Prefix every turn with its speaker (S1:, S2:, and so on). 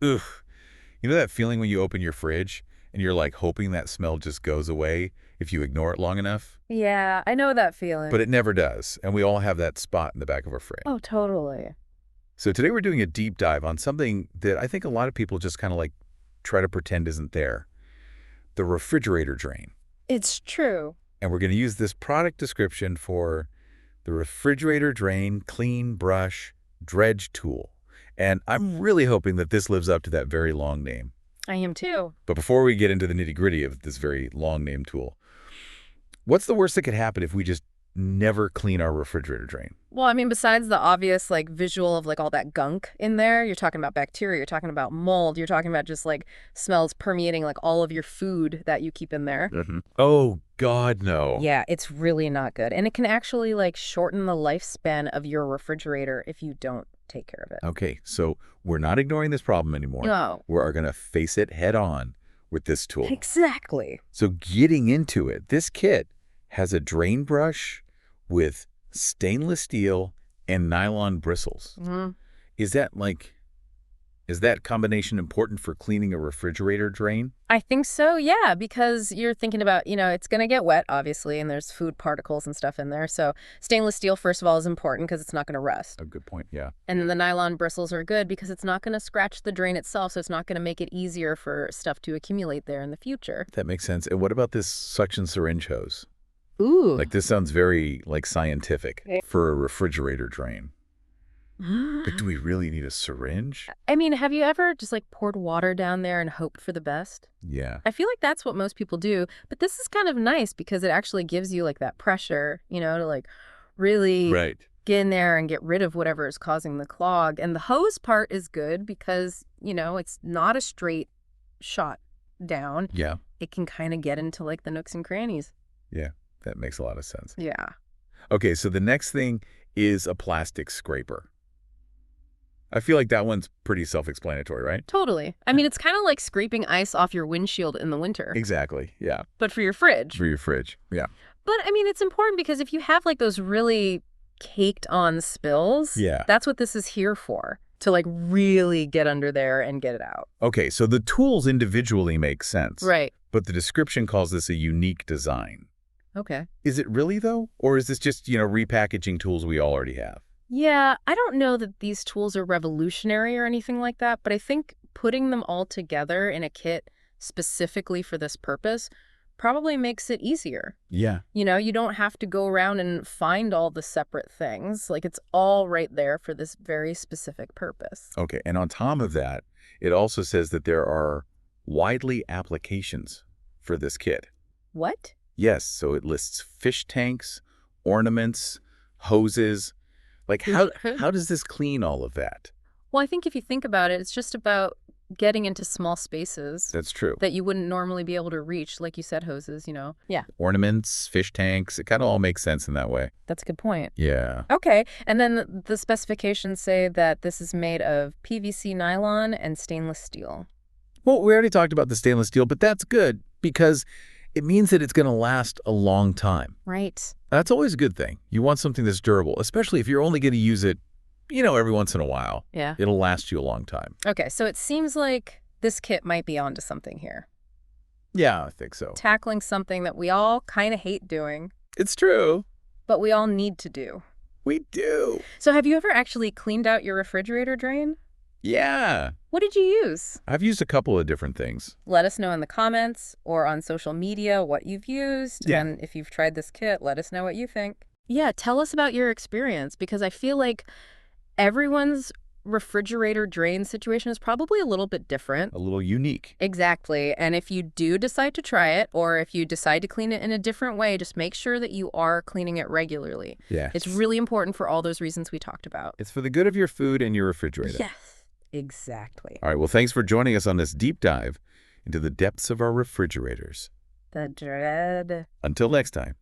S1: Ugh. You know that feeling when you open your fridge and you're like hoping that smell just goes away if you ignore it long enough?
S2: Yeah, I know that
S1: But
S2: feeling.
S1: it never does, and we all have that spot in the back of our fridge.
S2: Oh, totally.
S1: So today we're doing a deep dive on something that I think a lot of people just kind of like try to pretend isn't there, the refrigerator drain.
S2: It's true.
S1: And we're going to use this product description for the refrigerator drain clean brush dredge tool. And I'm really hoping that this lives up to that very long name.
S2: I am too.
S1: But before we get into the nitty-gritty of this very long name tool, what's the worst that could happen if we just never clean our refrigerator drain?
S2: Well, I mean, besides the obvious like visual of like all that gunk in there, you're talking about bacteria, you're talking about mold, you're talking about just like smells permeating like all of your food that you keep in there.
S1: Oh, God, no.
S2: Yeah, it's really not good. And it can actually like shorten the lifespan of your refrigerator if you don't take care of it.
S1: Okay, so we're not ignoring this problem anymore.
S2: No.
S1: We're going to face it head on with this tool.
S2: Exactly.
S1: So getting into it, this kit has a drain brush with stainless steel and nylon bristles. Is that combination important for cleaning a refrigerator drain?
S2: I think so, yeah, because you're thinking about, it's going to get wet, obviously, and there's food particles and stuff in there. So stainless steel, first of all, is important because it's not going to rust.
S1: A good point, yeah.
S2: And then the nylon bristles are good because it's not going to scratch the drain itself, so it's not going to make it easier for stuff to accumulate there in the future.
S1: That makes sense. And what about this suction syringe hose?
S2: Ooh.
S1: Like, this sounds very, scientific for a refrigerator drain. But do we really need a syringe?
S2: I mean, have you ever just like poured water down there and hoped for the best?
S1: Yeah.
S2: I feel like that's what most people do, but this is kind of nice because it actually gives you like that pressure, to like really
S1: Right.
S2: get in there and get rid of whatever is causing the clog. And the hose part is good because, it's not a straight shot down.
S1: Yeah.
S2: It can kind of get into like the nooks and crannies.
S1: Yeah. That makes a lot of sense.
S2: Yeah.
S1: Okay, so the next thing is a plastic scraper. I feel like that one's pretty self-explanatory, right?
S2: Totally. I mean, it's kind of like scraping ice off your windshield in the winter,
S1: Exactly, yeah.
S2: but for your fridge.
S1: For your fridge, yeah.
S2: But I mean, it's important because if you have like those really caked on spills,
S1: Yeah.
S2: that's what this is here for, to like really get under there and get it out.
S1: Okay, so the tools individually make sense.
S2: Right.
S1: But the description calls this a unique design.
S2: Okay.
S1: Is it really, though? Or is this just, repackaging tools we all already have?
S2: Yeah, I don't know that these tools are revolutionary or anything like that, but I think putting them all together in a kit specifically for this purpose probably makes it easier.
S1: Yeah.
S2: You don't have to go around and find all the separate things. Like it's all right there for this very specific purpose.
S1: Okay, and on top of that, it also says that there are widely applications for this kit.
S2: What?
S1: Yes, so it lists fish tanks, ornaments, hoses. Like, how does this clean all of that?
S2: Well, I think if you think about it, it's just about getting into small spaces
S1: That's true.
S2: that you wouldn't normally be able to reach, like you said, hoses, Yeah,
S1: Ornaments, fish tanks, it kind of all makes sense in that way.
S2: that's a good point.
S1: Yeah.
S2: Okay, and then the specifications say that this is made of PVC nylon and stainless steel.
S1: Well, we already talked about the stainless steel, but that's good because it means that it's going to last a long time.
S2: Right.
S1: That's always a good thing. You want something that's durable, especially if you're only going to use it, every once in a while.
S2: Yeah.
S1: It'll last you a long time.
S2: Okay, so it seems like this kit might be onto something here.
S1: Yeah, I think so.
S2: Tackling something that we all kind of hate doing,
S1: It's true.
S2: but we all need to do.
S1: We do.
S2: So have you ever actually cleaned out your refrigerator drain?
S1: Yeah.
S2: What did you use?
S1: I've used a couple of different things.
S2: Let us know in the comments or on social media what you've used.
S1: Yeah.
S2: And if you've tried this kit, let us know what you think. Yeah, tell us about your experience because I feel like everyone's refrigerator drain situation is probably a little bit different.
S1: A little unique.
S2: Exactly. And if you do decide to try it or if you decide to clean it in a different way, just make sure that you are cleaning it regularly.
S1: Yeah.
S2: It's really important for all those reasons we talked about.
S1: It's for the good of your food and your refrigerator.
S2: Yes, exactly.
S1: All right. Well, thanks for joining us on this deep dive into the depths of our refrigerators.
S2: The dread.
S1: Until next time.